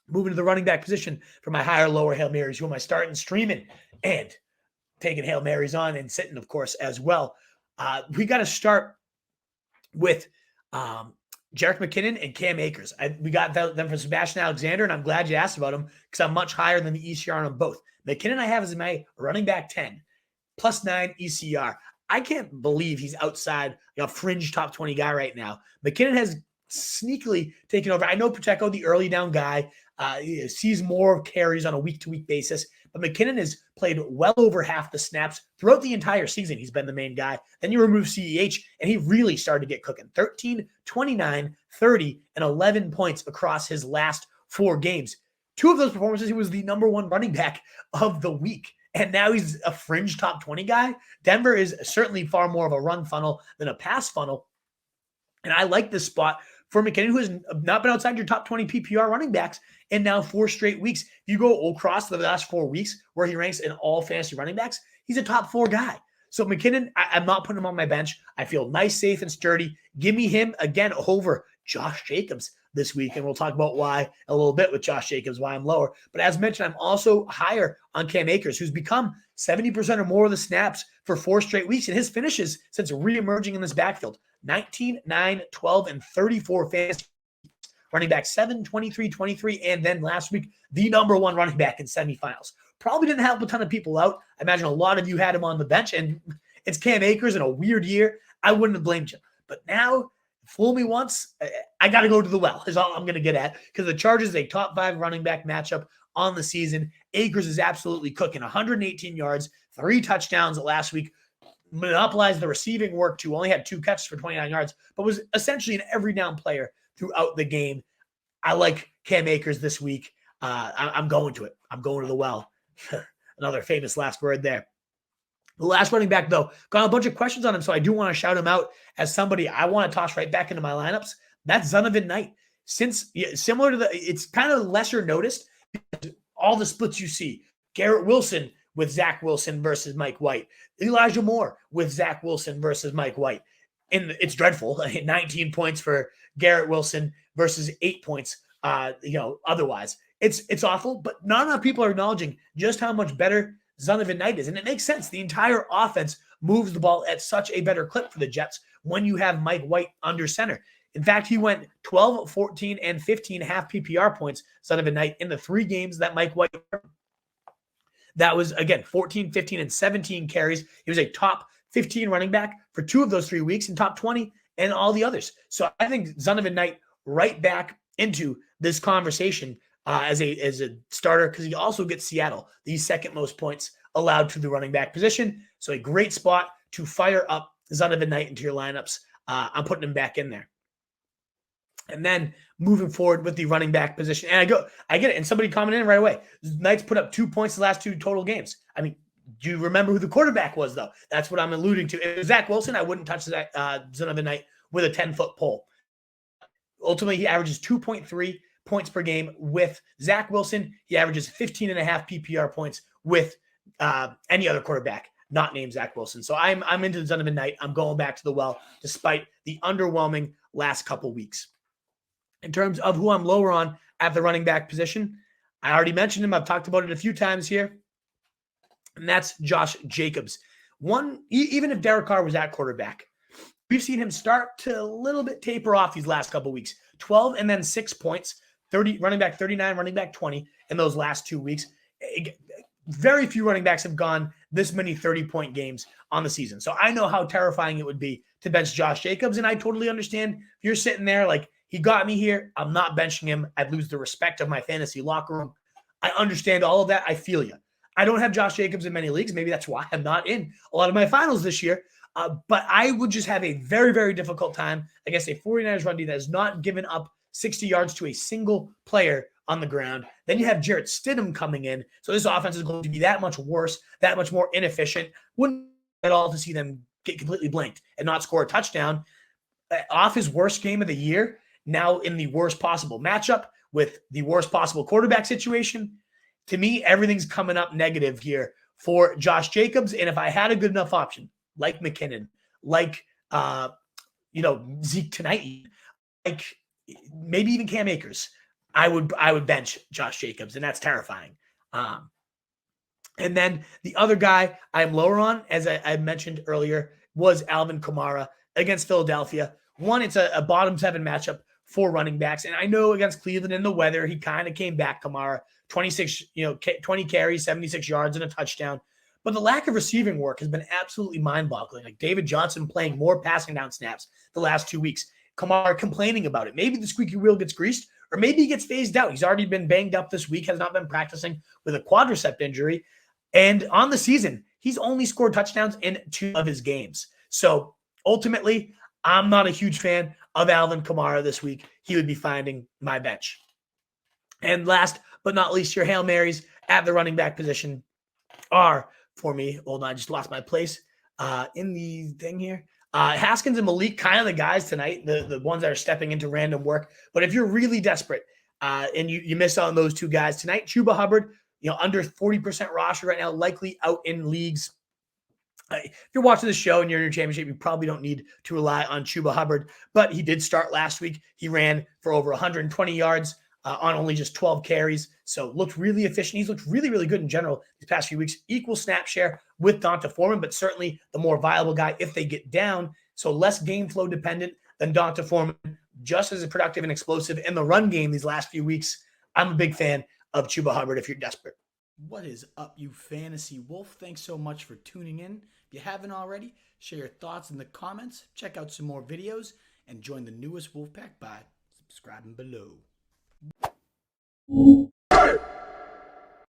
Moving to the running back position for my higher, lower Hail Marys. Who am I starting, streaming, and taking Hail Marys on and sitting, of course, as well. We got to start with Jerick McKinnon and Cam Akers. We got them from Sebastian Alexander, and I'm glad you asked about them because I'm much higher than the ECR on them both. McKinnon I have as my running back 10, +9 ECR. I can't believe he's outside a fringe top 20 guy right now. McKinnon has sneakily taken over. I know Pacheco, the early down guy, sees more carries on a week-to-week basis, but McKinnon has played well over half the snaps throughout the entire season. He's been the main guy. Then you remove CEH, and he really started to get cooking. 13, 29, 30, and 11 points across his last 4 games. 2 of those performances, he was the number 1 running back of the week. And now he's a fringe top 20 guy. Denver is certainly far more of a run funnel than a pass funnel. And I like this spot for McKinnon, who has not been outside your top 20 PPR running backs in now 4 straight weeks. If you go across the last 4 weeks where he ranks in all fantasy running backs, he's a top 4 guy. So McKinnon, I'm not putting him on my bench. I feel nice, safe, and sturdy. Give me him again over Josh Jacobs this week, and we'll talk about why a little bit with Josh Jacobs, why I'm lower. But as mentioned, I'm also higher on Cam Akers, who's become 70% or more of the snaps for 4 straight weeks, and his finishes since reemerging in this backfield: 19, 9, 12, and 34 fantasy running back 7, 23, 23, and then last week, the number 1 running back in semifinals. Probably didn't help a ton of people out. I imagine a lot of you had him on the bench, and it's Cam Akers in a weird year. I wouldn't have blamed you. But now, fool me once, I got to go to the well, is all I'm going to get at, because the Chargers is a top 5 running back matchup on the season. Akers is absolutely cooking. 118 yards, 3 touchdowns last week, monopolized the receiving work too. Only had 2 catches for 29 yards, but was essentially an every down player throughout the game. I like Cam Akers this week. I'm going to it. I'm going to the well. Another famous last word there. The last running back, though, got a bunch of questions on him, so I do want to shout him out as somebody I want to toss right back into my lineups. That's Zonovan Knight. Similar to it's kind of lesser noticed. All the splits you see: Garrett Wilson with Zach Wilson versus Mike White, Elijah Moore with Zach Wilson versus Mike White. And it's dreadful. 19 points for Garrett Wilson versus 8 points. Otherwise, it's awful. But not enough people are acknowledging just how much better Zonovan Knight is. And it makes sense. The entire offense moves the ball at such a better clip for the Jets when you have Mike White under center. In fact, he went 12, 14, and 15 half PPR points, Zonovan Knight, in the 3 games that Mike White. That was, again, 14, 15, and 17 carries. He was a top 15 running back for 2 of those 3 weeks, and top 20 and all the others. So I think Zonovan Knight right back into this conversation as a starter, because he also gets Seattle the 2nd most points allowed to the running back position. So a great spot to fire up Zonovan Knight into your lineups. I'm putting him back in there. And then moving forward with the running back position. And I get it. And somebody commented in right away. Knight's put up 2 points the last 2 total games. I mean, do you remember who the quarterback was, though? That's what I'm alluding to. If it was Zach Wilson, I wouldn't touch that Zonovan Knight with a 10-foot pole. Ultimately, he averages 2.3 points per game with Zach Wilson. He averages 15.5 PPR points with any other quarterback not named Zach Wilson. So I'm into Zonovan Knight. I'm going back to the well despite the underwhelming last couple weeks. In terms of who I'm lower on at the running back position, I already mentioned him. I've talked about it a few times here, and that's Josh Jacobs. Even if Derek Carr was at quarterback, we've seen him start to a little bit taper off these last couple weeks. 12 and then 6 points, 30 running back 39, running back 20 in those last 2 weeks. Very few running backs have gone this many 30-point games on the season. So I know how terrifying it would be to bench Josh Jacobs, and I totally understand if you're sitting there like, he got me here, I'm not benching him, I'd lose the respect of my fantasy locker room. I understand all of that. I feel you. I don't have Josh Jacobs in many leagues. Maybe that's why I'm not in a lot of my finals this year. But I would just have a very, very difficult time against a 49ers run D that has not given up 60 yards to a single player on the ground. Then you have Jarrett Stidham coming in. So this offense is going to be that much worse, that much more inefficient. Wouldn't at all to see them get completely blanked and not score a touchdown. Off his worst game of the year, now in the worst possible matchup with the worst possible quarterback situation. To me, everything's coming up negative here for Josh Jacobs. And if I had a good enough option, like McKinnon, like Zeke tonight, like maybe even Cam Akers, I would bench Josh Jacobs, and that's terrifying. And then the other guy I'm lower on, as I mentioned earlier, was Alvin Kamara against Philadelphia. One, it's a bottom 7 matchup for running backs. And I know against Cleveland in the weather, he kind of came back, Kamara, 20 carries, 76 yards and a touchdown. But the lack of receiving work has been absolutely mind-boggling. Like David Johnson playing more passing down snaps the last 2 weeks. Kamara complaining about it. Maybe the squeaky wheel gets greased, or maybe he gets phased out. He's already been banged up this week, has not been practicing with a quadricep injury. And on the season, he's only scored touchdowns in 2 of his games. So ultimately, I'm not a huge fan of Alvin Kamara this week. He would be finding my bench. And last but not least, your Hail Marys at the running back position are for me. Hold on, I just lost my place in the thing here. Haskins and Malik, kind of the guys tonight, the ones that are stepping into random work. But if you're really desperate and you miss out on those 2 guys tonight, Chuba Hubbard, under 40% roster right now, likely out in leagues. If you're watching the show and you're in your championship, you probably don't need to rely on Chuba Hubbard, but he did start last week. He ran for over 120 yards on only just 12 carries, so looked really efficient. He's looked really, really good in general these past few weeks. Equal snap share with Donta Foreman, but certainly the more viable guy if they get down, so less game flow dependent than Donta Foreman, just as productive and explosive in the run game these last few weeks. I'm a big fan of Chuba Hubbard if you're desperate. What is up, you fantasy wolf? Thanks so much for tuning in. If you haven't already, share your thoughts in the comments, check out some more videos, and join the newest Wolfpack by subscribing below.